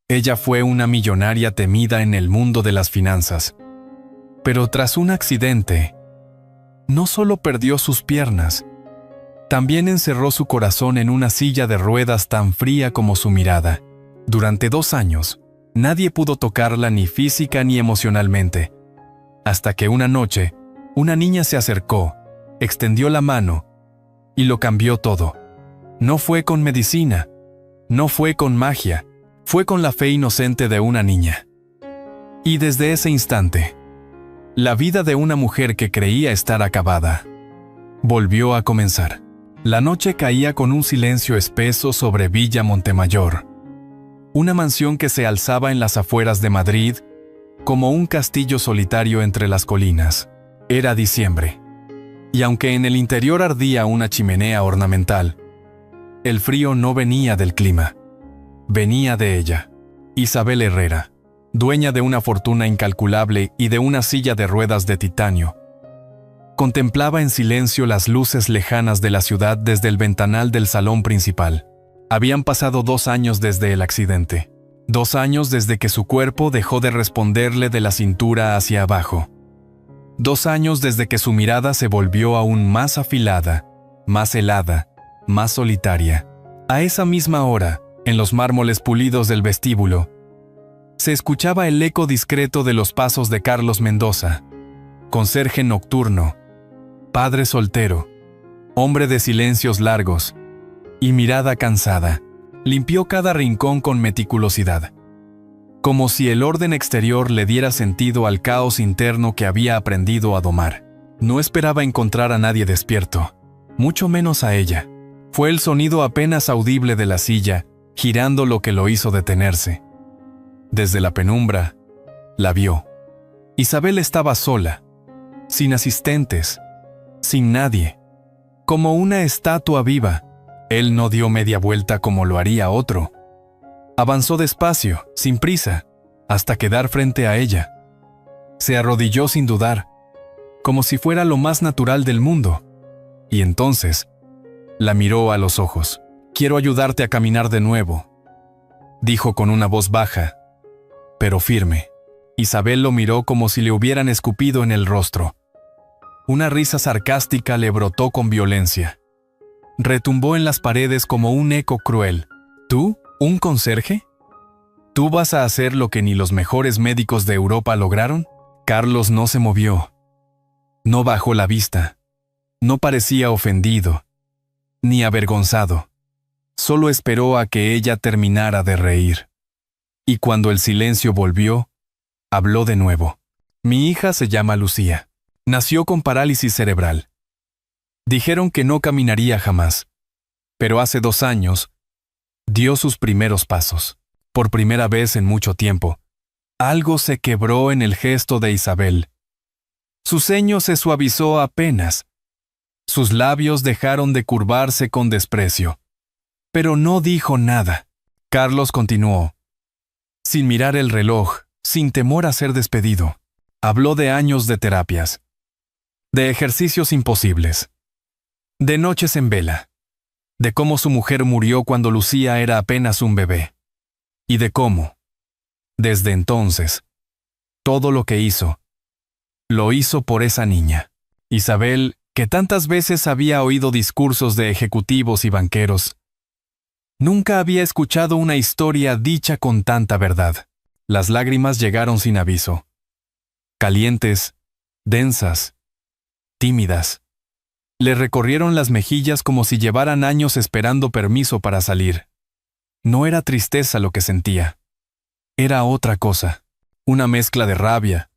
Ella fue una millonaria temida en el mundo de las finanzas. Pero tras un accidente, no solo perdió sus piernas, también encerró su corazón en una silla de ruedas tan fría como su mirada. Durante 2 años, nadie pudo tocarla ni física ni emocionalmente, hasta que una noche, una niña se acercó, extendió la mano y lo cambió todo. No fue con medicina, no fue con magia, fue con la fe inocente de una niña. Y desde ese instante, la vida de una mujer que creía estar acabada volvió a comenzar. La noche caía con un silencio espeso sobre Villa Montemayor, una mansión que se alzaba en las afueras de Madrid como un castillo solitario entre las colinas. Era diciembre, y aunque en el interior ardía una chimenea ornamental, el frío no venía del clima, venía de ella. Isabel Herrera, dueña de una fortuna incalculable y de una silla de ruedas de titanio, contemplaba en silencio las luces lejanas de la ciudad desde el ventanal del salón principal. Habían pasado 2 años desde el accidente, 2 años desde que su cuerpo dejó de responderle de la cintura hacia abajo, 2 años desde que su mirada se volvió aún más afilada, más helada, más solitaria. A esa misma hora, en los mármoles pulidos del vestíbulo, se escuchaba el eco discreto de los pasos de Carlos Mendoza, conserje nocturno, padre soltero, hombre de silencios largos y mirada cansada. Limpió cada rincón con meticulosidad, como si el orden exterior le diera sentido al caos interno que había aprendido a domar. No esperaba encontrar a nadie despierto, mucho menos a ella. Fue el sonido apenas audible de la silla, girando lo que lo hizo detenerse. Desde la penumbra, la vio. Isabel estaba sola, sin asistentes, sin nadie, como una estatua viva. Él no dio media vuelta como lo haría otro. Avanzó despacio, sin prisa, hasta quedar frente a ella. Se arrodilló sin dudar, como si fuera lo más natural del mundo. Y entonces, la miró a los ojos. «Quiero ayudarte a caminar de nuevo», dijo con una voz baja, pero firme. Isabel lo miró como si le hubieran escupido en el rostro. Una risa sarcástica le brotó con violencia. Retumbó en las paredes como un eco cruel. ¿Tú? ¿Un conserje? ¿Tú vas a hacer lo que ni los mejores médicos de Europa lograron? Carlos no se movió. No bajó la vista. No parecía ofendido, ni avergonzado. Solo esperó a que ella terminara de reír. Y cuando el silencio volvió, habló de nuevo. «Mi hija se llama Lucía. Nació con parálisis cerebral. Dijeron que no caminaría jamás, pero hace 2 años dio sus primeros pasos. Por primera vez en mucho tiempo, algo se quebró en el gesto de Isabel. Su ceño se suavizó apenas. Sus labios dejaron de curvarse con desprecio. Pero no dijo nada. Carlos continuó, sin mirar el reloj, sin temor a ser despedido. Habló de años de terapias, de ejercicios imposibles, de noches en vela, de cómo su mujer murió cuando Lucía era apenas un bebé, y de cómo, desde entonces, todo lo que hizo, lo hizo por esa niña. Isabel, que tantas veces había oído discursos de ejecutivos y banqueros, nunca había escuchado una historia dicha con tanta verdad. Las lágrimas llegaron sin aviso, calientes, densas, tímidas. Le recorrieron las mejillas como si llevaran años esperando permiso para salir. No era tristeza lo que sentía. Era otra cosa, una mezcla de rabia,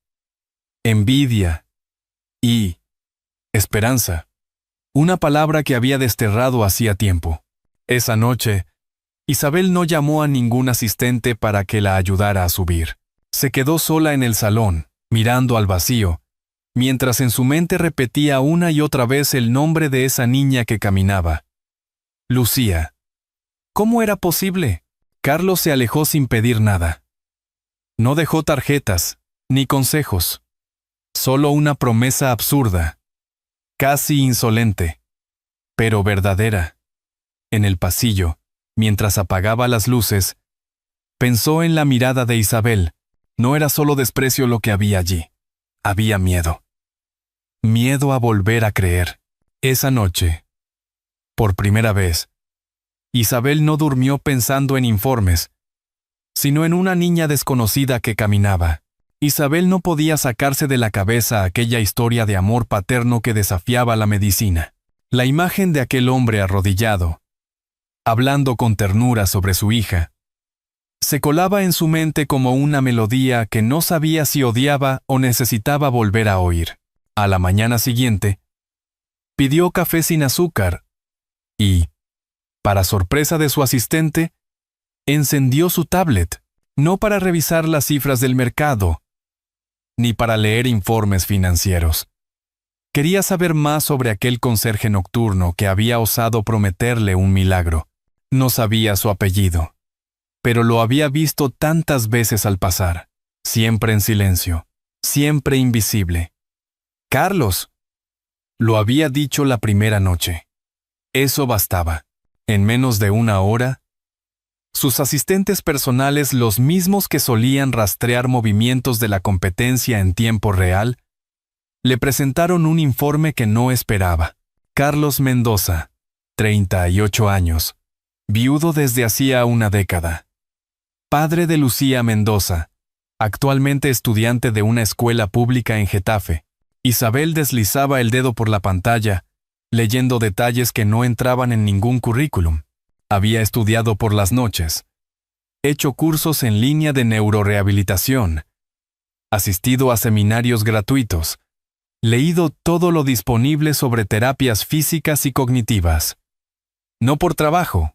envidia y esperanza. Una palabra que había desterrado hacía tiempo. Esa noche, Isabel no llamó a ningún asistente para que la ayudara a subir. Se quedó sola en el salón, mirando al vacío, mientras en su mente repetía una y otra vez el nombre de esa niña que caminaba. Lucía. ¿Cómo era posible? Carlos se alejó sin pedir nada. No dejó tarjetas, ni consejos. Solo una promesa absurda, casi insolente, pero verdadera. En el pasillo, mientras apagaba las luces, Pensó en la mirada de Isabel. No era solo desprecio lo que había allí. Había miedo. Miedo a volver a creer. Esa noche, por primera vez, Isabel no durmió pensando en informes, sino en una niña desconocida que caminaba. Isabel no podía sacarse de la cabeza aquella historia de amor paterno que desafiaba la medicina. La imagen de aquel hombre arrodillado, hablando con ternura sobre su hija, se colaba en su mente como una melodía que no sabía si odiaba o necesitaba volver a oír. A la mañana siguiente, pidió café sin azúcar y, para sorpresa de su asistente, encendió su tablet, no para revisar las cifras del mercado, ni para leer informes financieros. Quería saber más sobre aquel conserje nocturno que había osado prometerle un milagro. No sabía su apellido, pero lo había visto tantas veces al pasar, siempre en silencio, siempre invisible. «Carlos», lo había dicho la primera noche. Eso bastaba. En menos de una hora, sus asistentes personales, los mismos que solían rastrear movimientos de la competencia en tiempo real, le presentaron un informe que no esperaba. Carlos Mendoza, 38 años, viudo desde hacía una década. Padre de Lucía Mendoza, actualmente estudiante de una escuela pública en Getafe. Isabel deslizaba el dedo por la pantalla, leyendo detalles que no entraban en ningún currículum. Había estudiado por las noches, hecho cursos en línea de neurorehabilitación, asistido a seminarios gratuitos, leído todo lo disponible sobre terapias físicas y cognitivas. No por trabajo,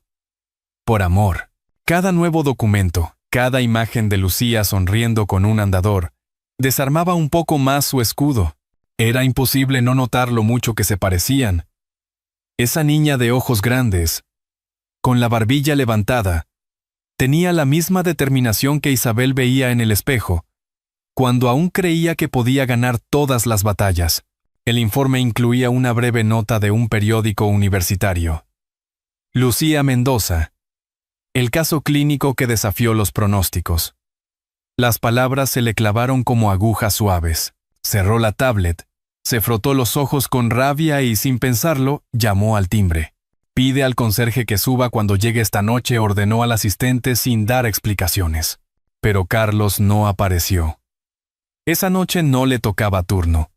por amor. Cada nuevo documento, cada imagen de Lucía sonriendo con un andador, desarmaba un poco más su escudo. Era imposible no notar lo mucho que se parecían. Esa niña de ojos grandes, con la barbilla levantada, tenía la misma determinación que Isabel veía en el espejo, cuando aún creía que podía ganar todas las batallas. El informe incluía una breve nota de un periódico universitario. Lucía Mendoza. El caso clínico que desafió los pronósticos. Las palabras se le clavaron como agujas suaves. Cerró la tablet, se frotó los ojos con rabia y, sin pensarlo, llamó al timbre. «Pide al conserje que suba cuando llegue esta noche», ordenó al asistente sin dar explicaciones. Pero Carlos no apareció. Esa noche no le tocaba turno.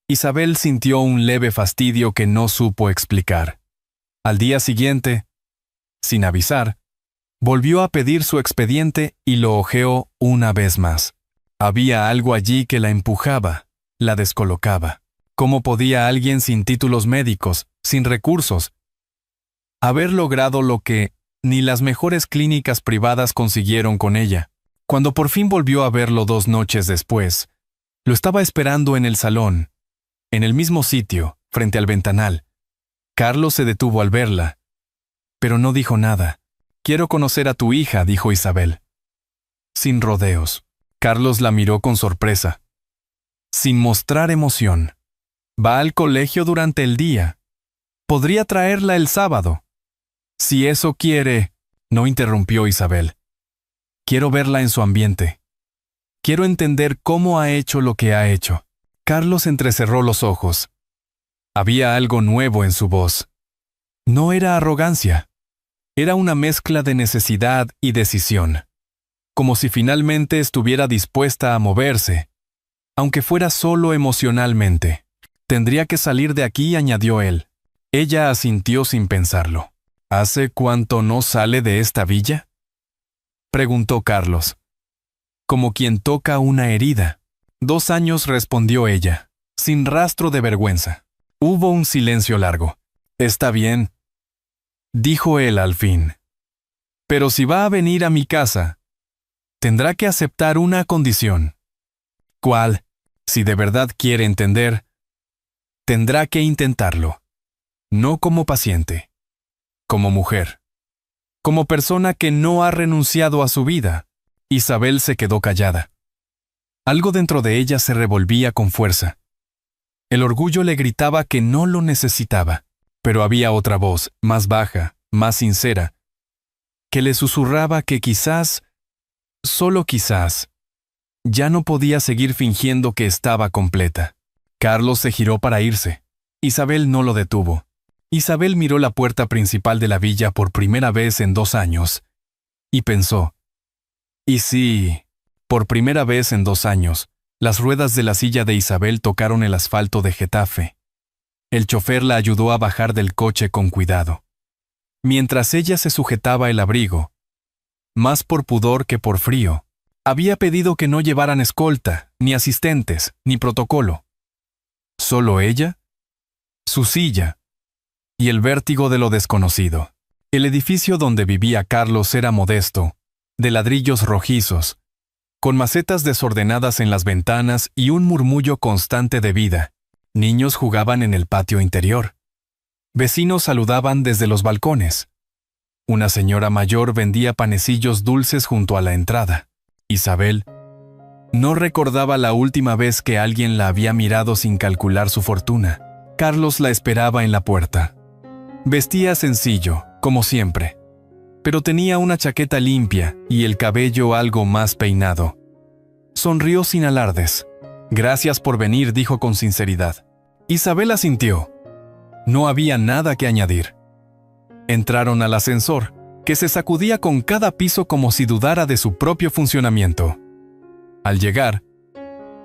Isabel sintió un leve fastidio que no supo explicar. Al día siguiente, sin avisar, volvió a pedir su expediente y lo hojeó una vez más. Había algo allí que la empujaba, la descolocaba. ¿Cómo podía alguien sin títulos médicos, sin recursos, haber logrado lo que ni las mejores clínicas privadas consiguieron con ella? Cuando por fin volvió a verlo 2 noches después, lo estaba esperando en el salón, en el mismo sitio, frente al ventanal. Carlos se detuvo al verla, pero no dijo nada. «Quiero conocer a tu hija», dijo Isabel. Sin rodeos. Carlos la miró con sorpresa, sin mostrar emoción. «Va al colegio durante el día. Podría traerla el sábado». «Si eso quiere», no interrumpió Isabel. «Quiero verla en su ambiente. Quiero entender cómo ha hecho lo que ha hecho». Carlos entrecerró los ojos. Había algo nuevo en su voz. No era arrogancia. Era una mezcla de necesidad y decisión. Como si finalmente estuviera dispuesta a moverse, aunque fuera solo emocionalmente. «Tendría que salir de aquí», añadió él. Ella asintió sin pensarlo. «¿Hace cuánto no sale de esta villa?», preguntó Carlos, como quien toca una herida. 2 años, respondió ella, sin rastro de vergüenza. Hubo un silencio largo. «Está bien», dijo él al fin. «Pero si va a venir a mi casa, tendrá que aceptar una condición». «¿Cuál?». «Si de verdad quiere entender, tendrá que intentarlo. No como paciente, como mujer, como persona que no ha renunciado a su vida». Isabel se quedó callada. Algo dentro de ella se revolvía con fuerza. El orgullo le gritaba que no lo necesitaba, pero había otra voz, más baja, más sincera, que le susurraba que quizás solo quizás, ya no podía seguir fingiendo que estaba completa. Carlos se giró para irse. Isabel no lo detuvo. Isabel miró la puerta principal de la villa por primera vez en 2 años y pensó, ¿y sí? Por primera vez en 2 años, las ruedas de la silla de Isabel tocaron el asfalto de Getafe. El chofer la ayudó a bajar del coche con cuidado. Mientras ella se sujetaba el abrigo, más por pudor que por frío, había pedido que no llevaran escolta, ni asistentes, ni protocolo. Solo ella, su silla y el vértigo de lo desconocido. El edificio donde vivía Carlos era modesto, de ladrillos rojizos, con macetas desordenadas en las ventanas y un murmullo constante de vida. Niños jugaban en el patio interior. Vecinos saludaban desde los balcones. Una señora mayor vendía panecillos dulces junto a la entrada. Isabel no recordaba la última vez que alguien la había mirado sin calcular su fortuna. Carlos la esperaba en la puerta. Vestía sencillo, como siempre, pero tenía una chaqueta limpia y el cabello algo más peinado. Sonrió sin alardes. «Gracias por venir», dijo con sinceridad. Isabel asintió. No había nada que añadir. Entraron al ascensor, que se sacudía con cada piso como si dudara de su propio funcionamiento. Al llegar,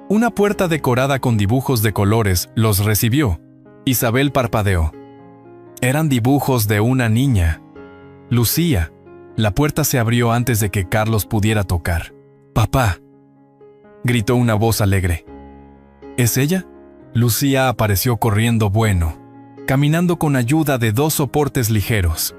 una puerta decorada con dibujos de colores los recibió. Isabel parpadeó. Eran dibujos de una niña. Lucía. La puerta se abrió antes de que Carlos pudiera tocar. «¡Papá!», gritó una voz alegre. ¿Es ella? Lucía apareció corriendo caminando con ayuda de 2 soportes ligeros,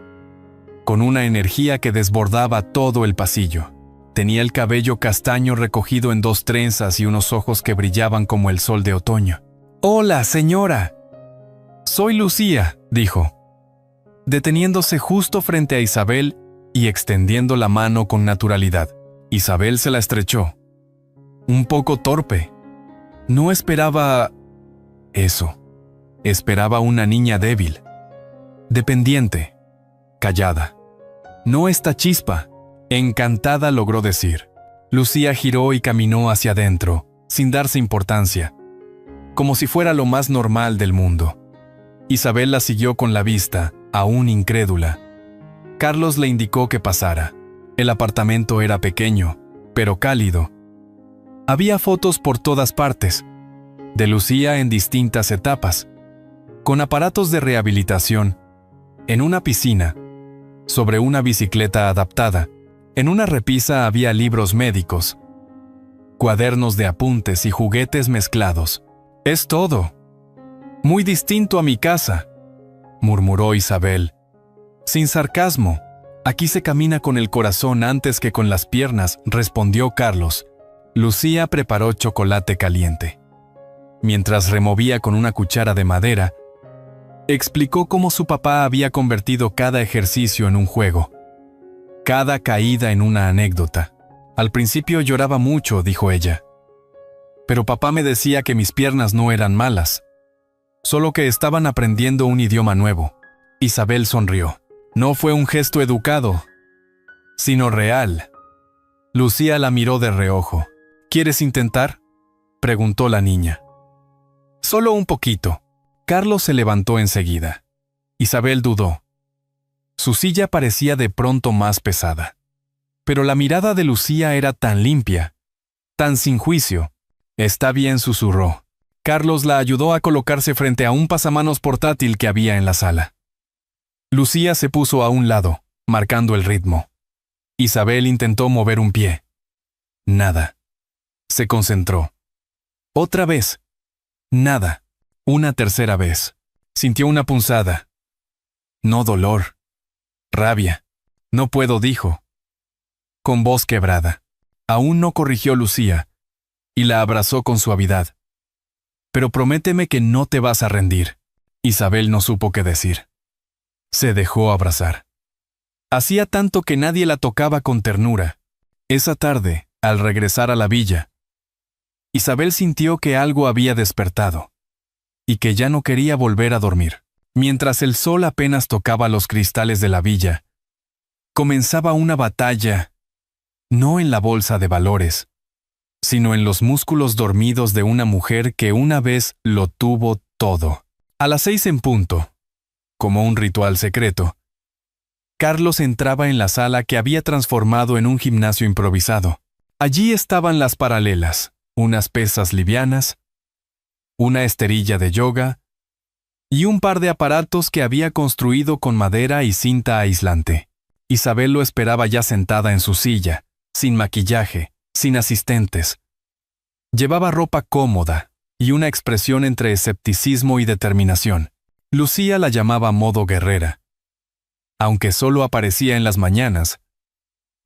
con una energía que desbordaba todo el pasillo. Tenía el cabello castaño recogido en 2 trenzas y unos ojos que brillaban como el sol de otoño. «¡Hola, señora!». «Soy Lucía», dijo, deteniéndose justo frente a Isabel y extendiendo la mano con naturalidad. Isabel se la estrechó. Un poco torpe. No esperaba eso. Esperaba una niña débil, dependiente, callada. «No esta chispa», encantada logró decir. Lucía giró y caminó hacia adentro, sin darse importancia, como si fuera lo más normal del mundo. Isabel la siguió con la vista, aún incrédula. Carlos le indicó que pasara. El apartamento era pequeño, pero cálido. Había fotos por todas partes, de Lucía en distintas etapas, con aparatos de rehabilitación, en una piscina, sobre una bicicleta adaptada. En una repisa había libros médicos, cuadernos de apuntes y juguetes mezclados. «Es todo. Muy distinto a mi casa», murmuró Isabel. Sin sarcasmo. «Aquí se camina con el corazón antes que con las piernas», respondió Carlos. Lucía preparó chocolate caliente. Mientras removía con una cuchara de madera, explicó cómo su papá había convertido cada ejercicio en un juego, cada caída en una anécdota. «Al principio lloraba mucho», dijo ella. «Pero papá me decía que mis piernas no eran malas, solo que estaban aprendiendo un idioma nuevo». Isabel sonrió. No fue un gesto educado, sino real. Lucía la miró de reojo. «¿Quieres intentar?», preguntó la niña. «Solo un poquito». Carlos se levantó enseguida. Isabel dudó. Su silla parecía de pronto más pesada. Pero la mirada de Lucía era tan limpia, tan sin juicio. «Está bien», susurró. Carlos la ayudó a colocarse frente a un pasamanos portátil que había en la sala. Lucía se puso a un lado, marcando el ritmo. Isabel intentó mover un pie. Nada. Se concentró. Otra vez. Nada. Una tercera vez. Sintió una punzada. No dolor. Rabia. «No puedo», dijo, con voz quebrada. Aún no corrigió Lucía, y la abrazó con suavidad. «Pero prométeme que no te vas a rendir». Isabel no supo qué decir. Se dejó abrazar. Hacía tanto que nadie la tocaba con ternura. Esa tarde, al regresar a la villa, Isabel sintió que algo había despertado, y que ya no quería volver a dormir. Mientras el sol apenas tocaba los cristales de la villa, comenzaba una batalla no en la bolsa de valores, sino en los músculos dormidos de una mujer que una vez lo tuvo todo. A las 6 en punto, como un ritual secreto, Carlos entraba en la sala que había transformado en un gimnasio improvisado. Allí estaban las paralelas, unas pesas livianas, una esterilla de yoga y un par de aparatos que había construido con madera y cinta aislante. Isabel lo esperaba ya sentada en su silla, sin maquillaje, sin asistentes. Llevaba ropa cómoda y una expresión entre escepticismo y determinación. Lucía la llamaba modo guerrera, aunque solo aparecía en las mañanas,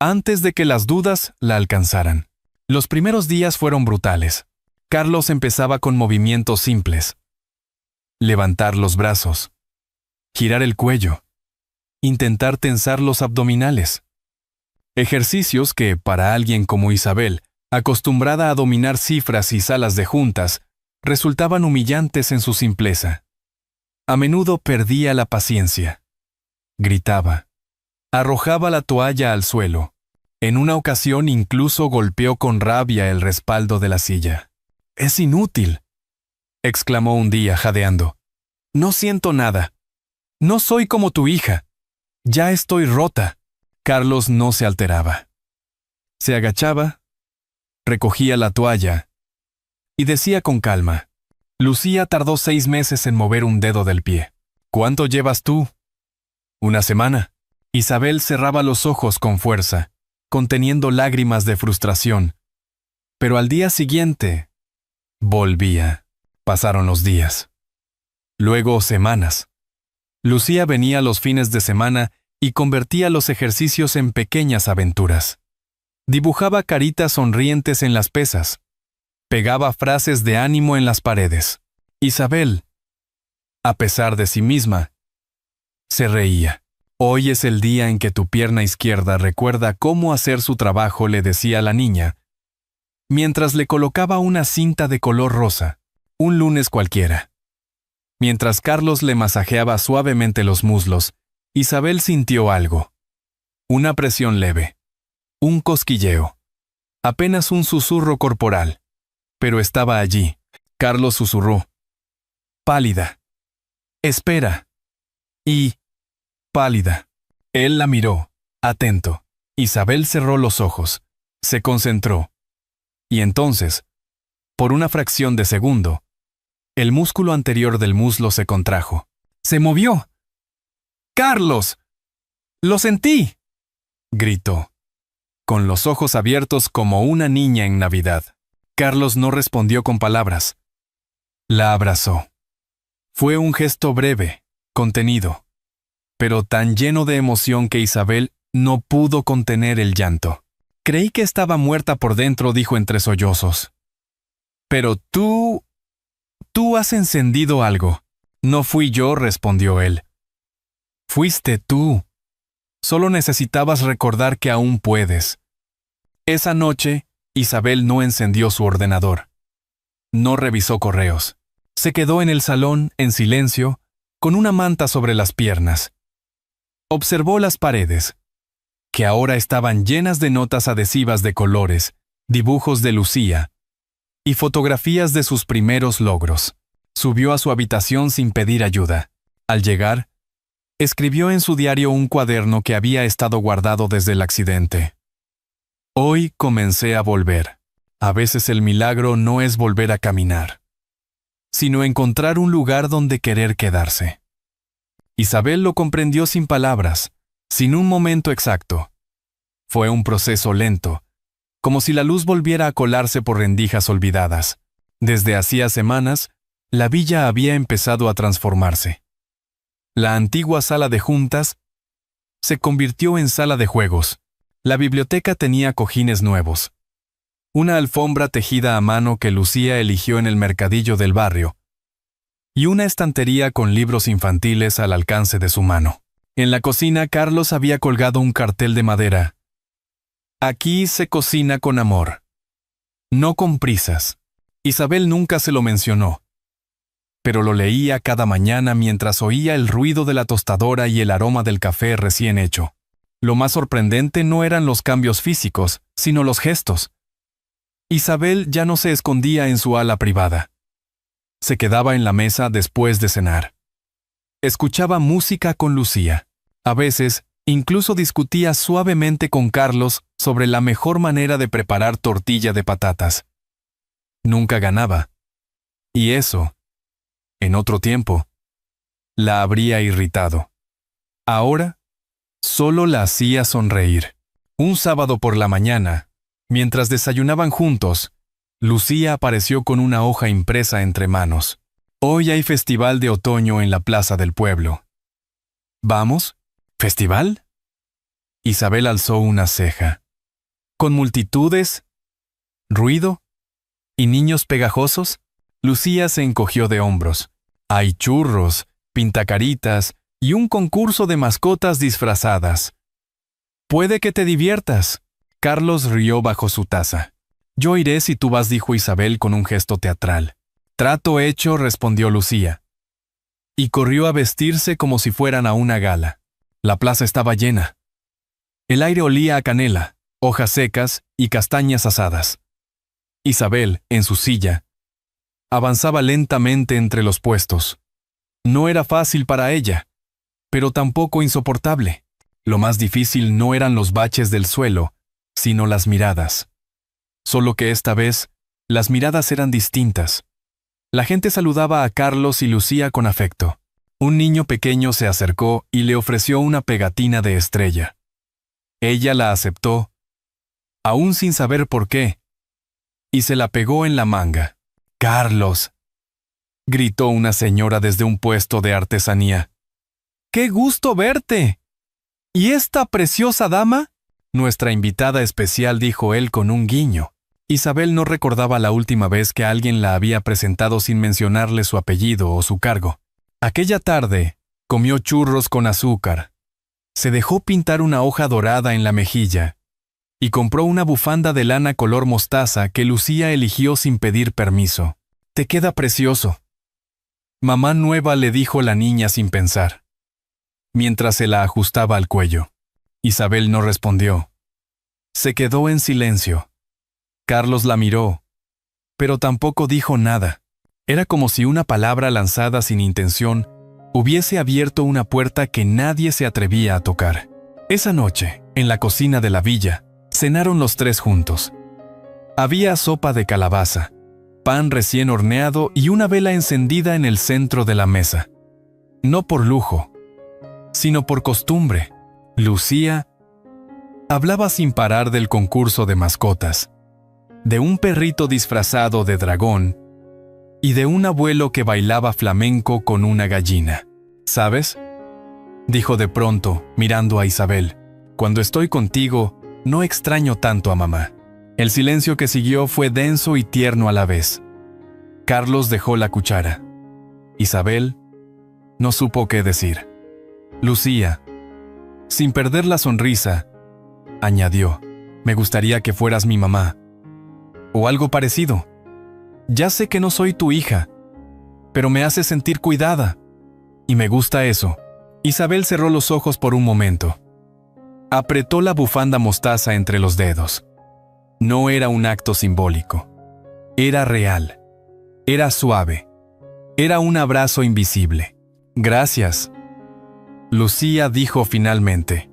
antes de que las dudas la alcanzaran. Los primeros días fueron brutales. Carlos empezaba con movimientos simples. Levantar los brazos, girar el cuello, intentar tensar los abdominales. Ejercicios que, para alguien como Isabel, acostumbrada a dominar cifras y salas de juntas, resultaban humillantes en su simpleza. A menudo perdía la paciencia. Gritaba. Arrojaba la toalla al suelo. En una ocasión incluso golpeó con rabia el respaldo de la silla. «Es inútil», exclamó un día jadeando. «No siento nada. No soy como tu hija. Ya estoy rota». Carlos no se alteraba. Se agachaba, recogía la toalla y decía con calma: «Lucía tardó 6 meses en mover un dedo del pie. ¿Cuánto llevas tú?» «1 semana». Isabel cerraba los ojos con fuerza, conteniendo lágrimas de frustración. Pero al día siguiente, volvía. Pasaron los días. Luego semanas. Lucía venía los fines de semana y convertía los ejercicios en pequeñas aventuras. Dibujaba caritas sonrientes en las pesas. Pegaba frases de ánimo en las paredes. Isabel, a pesar de sí misma, se reía. «Hoy es el día en que tu pierna izquierda recuerda cómo hacer su trabajo», le decía la niña, mientras le colocaba una cinta de color rosa, un lunes cualquiera. Mientras Carlos le masajeaba suavemente los muslos, Isabel sintió algo. Una presión leve. Un cosquilleo. Apenas un susurro corporal. Pero estaba allí. Carlos susurró. «Pálida. Espera». Y, pálida. Él la miró, atento. Isabel cerró los ojos. Se concentró. Y entonces, por una fracción de segundo, el músculo anterior del muslo se contrajo. ¡Se movió! «¡Carlos! ¡Lo sentí!», gritó, con los ojos abiertos como una niña en Navidad. Carlos no respondió con palabras. La abrazó. Fue un gesto breve, contenido, pero tan lleno de emoción que Isabel no pudo contener el llanto. «Creí que estaba muerta por dentro», dijo entre sollozos. «Pero tú has encendido algo». «No fui yo», respondió él. «Fuiste tú. Solo necesitabas recordar que aún puedes». Esa noche, Isabel no encendió su ordenador. No revisó correos. Se quedó en el salón, en silencio, con una manta sobre las piernas. Observó las paredes, que ahora estaban llenas de notas adhesivas de colores, dibujos de Lucía y fotografías de sus primeros logros. Subió a su habitación sin pedir ayuda. Al llegar, escribió en su diario un cuaderno que había estado guardado desde el accidente. «Hoy comencé a volver. A veces el milagro no es volver a caminar, sino encontrar un lugar donde querer quedarse». Isabel lo comprendió sin palabras, sin un momento exacto. Fue un proceso lento, como si la luz volviera a colarse por rendijas olvidadas. Desde hacía semanas, la villa había empezado a transformarse. La antigua sala de juntas se convirtió en sala de juegos. La biblioteca tenía cojines nuevos. Una alfombra tejida a mano que Lucía eligió en el mercadillo del barrio. Y una estantería con libros infantiles al alcance de su mano. En la cocina, Carlos había colgado un cartel de madera. «Aquí se cocina con amor. No con prisas». Isabel nunca se lo mencionó, pero lo leía cada mañana mientras oía el ruido de la tostadora y el aroma del café recién hecho. Lo más sorprendente no eran los cambios físicos, sino los gestos. Isabel ya no se escondía en su ala privada. Se quedaba en la mesa después de cenar. Escuchaba música con Lucía. A veces, incluso discutía suavemente con Carlos sobre la mejor manera de preparar tortilla de patatas. Nunca ganaba. Y eso, en otro tiempo, la habría irritado. Ahora, solo la hacía sonreír. Un sábado por la mañana, mientras desayunaban juntos, Lucía apareció con una hoja impresa entre manos. Hoy hay festival de otoño en la plaza del pueblo. ¿Vamos? ¿Festival? Isabel alzó una ceja. ¿Con multitudes? ¿Ruido? ¿Y niños pegajosos? Lucía se encogió de hombros. Hay churros, pintacaritas y un concurso de mascotas disfrazadas. Puede que te diviertas. Carlos rió bajo su taza. Yo iré si tú vas, dijo Isabel con un gesto teatral. Trato hecho, respondió Lucía. Y corrió a vestirse como si fueran a una gala. La plaza estaba llena. El aire olía a canela, hojas secas y castañas asadas. Isabel, en su silla, avanzaba lentamente entre los puestos. No era fácil para ella, pero tampoco insoportable. Lo más difícil no eran los baches del suelo, sino las miradas. Solo que esta vez, las miradas eran distintas. La gente saludaba a Carlos y Lucía con afecto. Un niño pequeño se acercó y le ofreció una pegatina de estrella. Ella la aceptó, aún sin saber por qué, y se la pegó en la manga. «¡Carlos!», gritó una señora desde un puesto de artesanía. «¡Qué gusto verte! ¿Y esta preciosa dama?», nuestra invitada especial, dijo él con un guiño. Isabel no recordaba la última vez que alguien la había presentado sin mencionarle su apellido o su cargo. Aquella tarde, comió churros con azúcar. Se dejó pintar una hoja dorada en la mejilla y compró una bufanda de lana color mostaza que Lucía eligió sin pedir permiso. «Te queda precioso». «Mamá nueva», le dijo la niña sin pensar, mientras se la ajustaba al cuello. Isabel no respondió. Se quedó en silencio. Carlos la miró, pero tampoco dijo nada. Era como si una palabra lanzada sin intención hubiese abierto una puerta que nadie se atrevía a tocar. Esa noche, en la cocina de la villa, cenaron los tres juntos. Había sopa de calabaza, pan recién horneado y una vela encendida en el centro de la mesa. No por lujo, sino por costumbre. Lucía hablaba sin parar del concurso de mascotas, de un perrito disfrazado de dragón y de un abuelo que bailaba flamenco con una gallina. «¿Sabes?», dijo de pronto, mirando a Isabel. «Cuando estoy contigo, no extraño tanto a mamá». El silencio que siguió fue denso y tierno a la vez. Carlos dejó la cuchara. Isabel no supo qué decir. Lucía, sin perder la sonrisa, añadió: «Me gustaría que fueras mi mamá, o algo parecido. Ya sé que no soy tu hija, pero me hace sentir cuidada, y me gusta eso». Isabel cerró los ojos por un momento. Apretó la bufanda mostaza entre los dedos. No era un acto simbólico. Era real. Era suave. Era un abrazo invisible. «Gracias», Lucía dijo finalmente.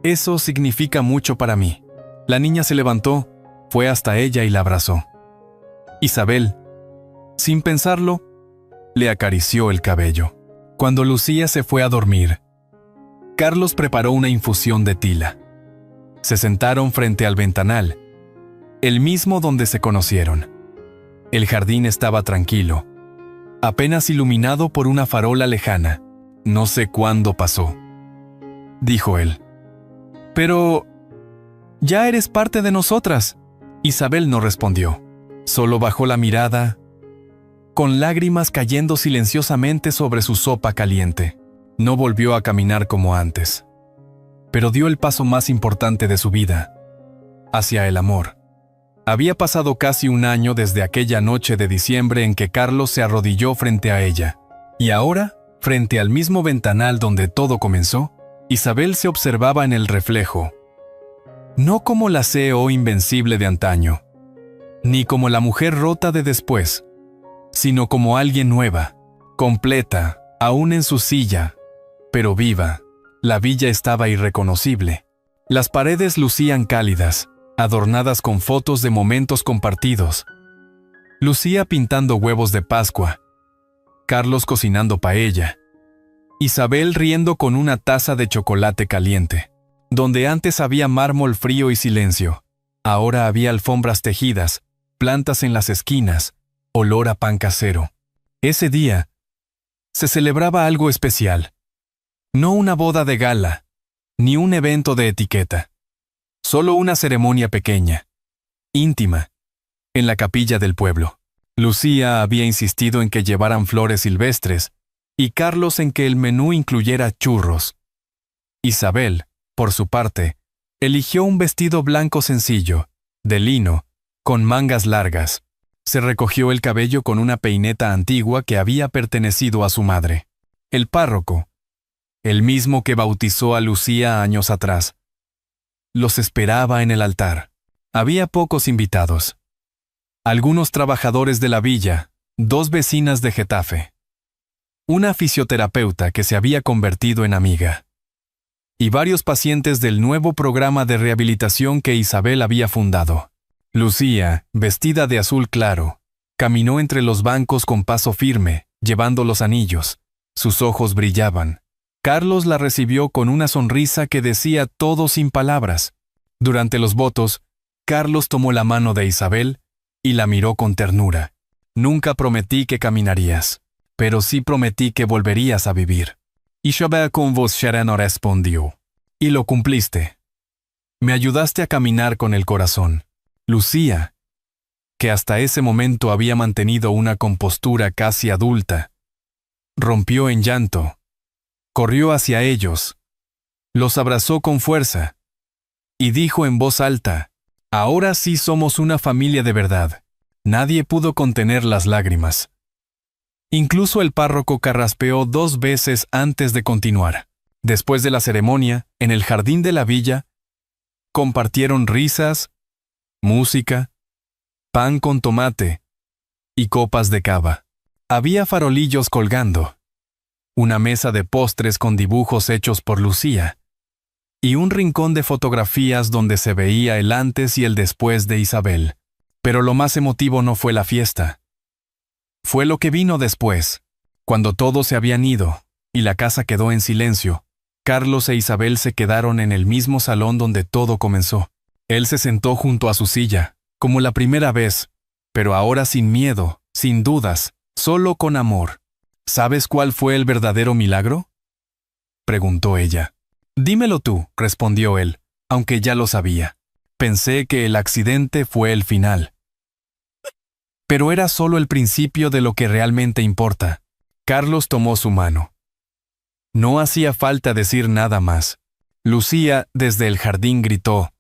«Eso significa mucho para mí». La niña se levantó, fue hasta ella y la abrazó. Isabel, sin pensarlo, le acarició el cabello. Cuando Lucía se fue a dormir, Carlos preparó una infusión de tila. Se sentaron frente al ventanal, el mismo donde se conocieron. El jardín estaba tranquilo, apenas iluminado por una farola lejana. «No sé cuándo pasó», dijo él. «Pero ya eres parte de nosotras». Isabel no respondió. Solo bajó la mirada, con lágrimas cayendo silenciosamente sobre su sopa caliente. No volvió a caminar como antes, pero dio el paso más importante de su vida, hacia el amor. Había pasado casi un año desde aquella noche de diciembre en que Carlos se arrodilló frente a ella. Y ahora, frente al mismo ventanal donde todo comenzó, Isabel se observaba en el reflejo, no como la CEO invencible de antaño, ni como la mujer rota de después, sino como alguien nueva, completa, aún en su silla, pero viva. La villa estaba irreconocible. Las paredes lucían cálidas, adornadas con fotos de momentos compartidos. Lucía pintando huevos de Pascua, Carlos cocinando paella, Isabel riendo con una taza de chocolate caliente. Donde antes había mármol frío y silencio, ahora había alfombras tejidas, plantas en las esquinas, olor a pan casero. Ese día se celebraba algo especial. No una boda de gala, ni un evento de etiqueta. Solo una ceremonia pequeña, íntima, en la capilla del pueblo. Lucía había insistido en que llevaran flores silvestres y Carlos en que el menú incluyera churros. Isabel, por su parte, eligió un vestido blanco sencillo, de lino, con mangas largas. Se recogió el cabello con una peineta antigua que había pertenecido a su madre. El párroco, el mismo que bautizó a Lucía años atrás, los esperaba en el altar. Había pocos invitados. Algunos trabajadores de la villa, 2 vecinas de Getafe, una fisioterapeuta que se había convertido en amiga, y varios pacientes del nuevo programa de rehabilitación que Isabel había fundado. Lucía, vestida de azul claro, caminó entre los bancos con paso firme, llevando los anillos. Sus ojos brillaban. Carlos la recibió con una sonrisa que decía todo sin palabras. Durante los votos, Carlos tomó la mano de Isabel y la miró con ternura. Nunca prometí que caminarías, pero sí prometí que volverías a vivir. Isabel con voz serena respondió. Y lo cumpliste. Me ayudaste a caminar con el corazón. Lucía, que hasta ese momento había mantenido una compostura casi adulta, rompió en llanto. Corrió hacia ellos, los abrazó con fuerza y dijo en voz alta, «Ahora sí somos una familia de verdad». Nadie pudo contener las lágrimas. Incluso el párroco carraspeó 2 veces antes de continuar. Después de la ceremonia, en el jardín de la villa, compartieron risas, música, pan con tomate y copas de cava. Había farolillos colgando, una mesa de postres con dibujos hechos por Lucía, y un rincón de fotografías donde se veía el antes y el después de Isabel. Pero lo más emotivo no fue la fiesta. Fue lo que vino después, cuando todos se habían ido, y la casa quedó en silencio. Carlos e Isabel se quedaron en el mismo salón donde todo comenzó. Él se sentó junto a su silla, como la primera vez, pero ahora sin miedo, sin dudas, solo con amor. ¿Sabes cuál fue el verdadero milagro?, preguntó ella. Dímelo tú, respondió él, aunque ya lo sabía. Pensé que el accidente fue el final. Pero era solo el principio de lo que realmente importa. Carlos tomó su mano. No hacía falta decir nada más. Lucía, desde el jardín, gritó,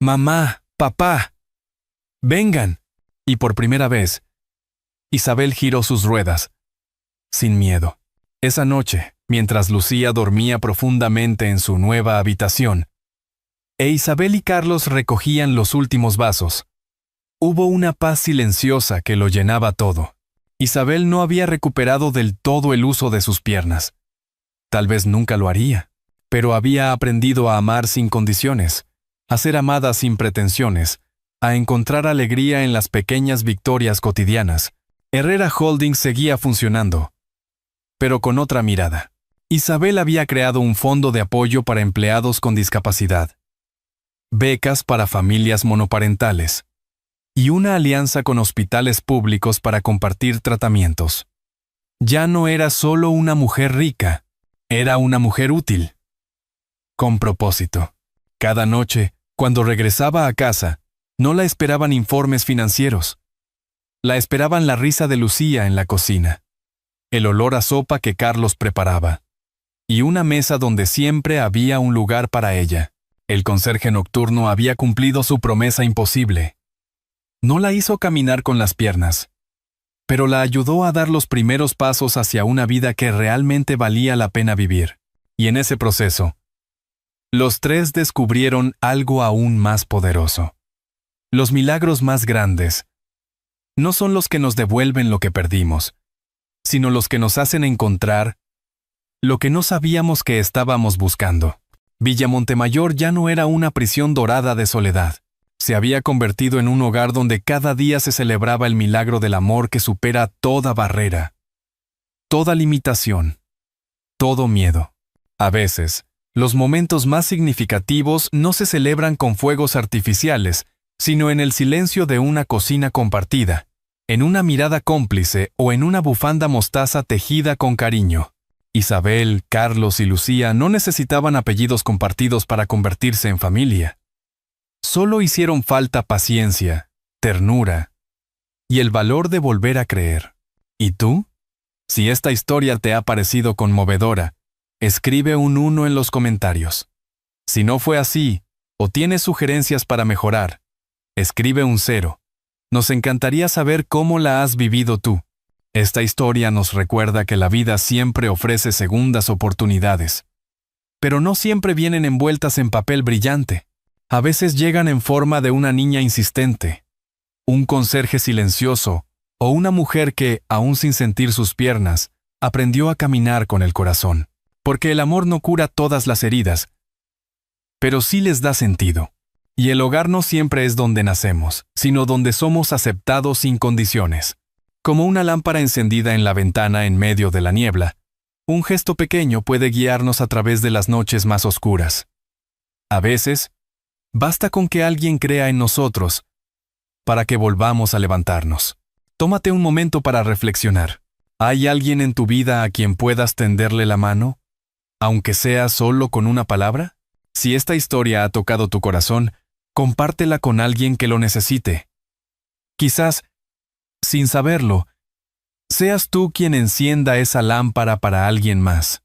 «Mamá, papá, vengan». Y por primera vez, Isabel giró sus ruedas, sin miedo. Esa noche, mientras Lucía dormía profundamente en su nueva habitación, e Isabel y Carlos recogían los últimos vasos, hubo una paz silenciosa que lo llenaba todo. Isabel no había recuperado del todo el uso de sus piernas. Tal vez nunca lo haría, pero había aprendido a amar sin condiciones, a ser amada sin pretensiones, a encontrar alegría en las pequeñas victorias cotidianas. Herrera Holdings seguía funcionando, pero con otra mirada. Isabel había creado un fondo de apoyo para empleados con discapacidad, becas para familias monoparentales, y una alianza con hospitales públicos para compartir tratamientos. Ya no era solo una mujer rica, era una mujer útil, con propósito. Cada noche, cuando regresaba a casa, no la esperaban informes financieros. La esperaban la risa de Lucía en la cocina, el olor a sopa que Carlos preparaba, y una mesa donde siempre había un lugar para ella. El conserje nocturno había cumplido su promesa imposible. No la hizo caminar con las piernas, pero la ayudó a dar los primeros pasos hacia una vida que realmente valía la pena vivir. Y en ese proceso, los tres descubrieron algo aún más poderoso. Los milagros más grandes no son los que nos devuelven lo que perdimos, sino los que nos hacen encontrar lo que no sabíamos que estábamos buscando. Villa Montemayor ya no era una prisión dorada de soledad. Se había convertido en un hogar donde cada día se celebraba el milagro del amor que supera toda barrera, toda limitación, todo miedo. A veces, los momentos más significativos no se celebran con fuegos artificiales, sino en el silencio de una cocina compartida, en una mirada cómplice o en una bufanda mostaza tejida con cariño. Isabel, Carlos y Lucía no necesitaban apellidos compartidos para convertirse en familia. Solo hicieron falta paciencia, ternura y el valor de volver a creer. ¿Y tú? Si esta historia te ha parecido conmovedora, escribe un 1 en los comentarios. Si no fue así, o tienes sugerencias para mejorar, escribe un 0. Nos encantaría saber cómo la has vivido tú. Esta historia nos recuerda que la vida siempre ofrece segundas oportunidades. Pero no siempre vienen envueltas en papel brillante. A veces llegan en forma de una niña insistente, un conserje silencioso o una mujer que, aún sin sentir sus piernas, aprendió a caminar con el corazón. Porque el amor no cura todas las heridas, pero sí les da sentido. Y el hogar no siempre es donde nacemos, sino donde somos aceptados sin condiciones. Como una lámpara encendida en la ventana en medio de la niebla, un gesto pequeño puede guiarnos a través de las noches más oscuras. A veces, basta con que alguien crea en nosotros para que volvamos a levantarnos. Tómate un momento para reflexionar. ¿Hay alguien en tu vida a quien puedas tenderle la mano, aunque sea solo con una palabra? Si esta historia ha tocado tu corazón, compártela con alguien que lo necesite. Quizás, sin saberlo, seas tú quien encienda esa lámpara para alguien más.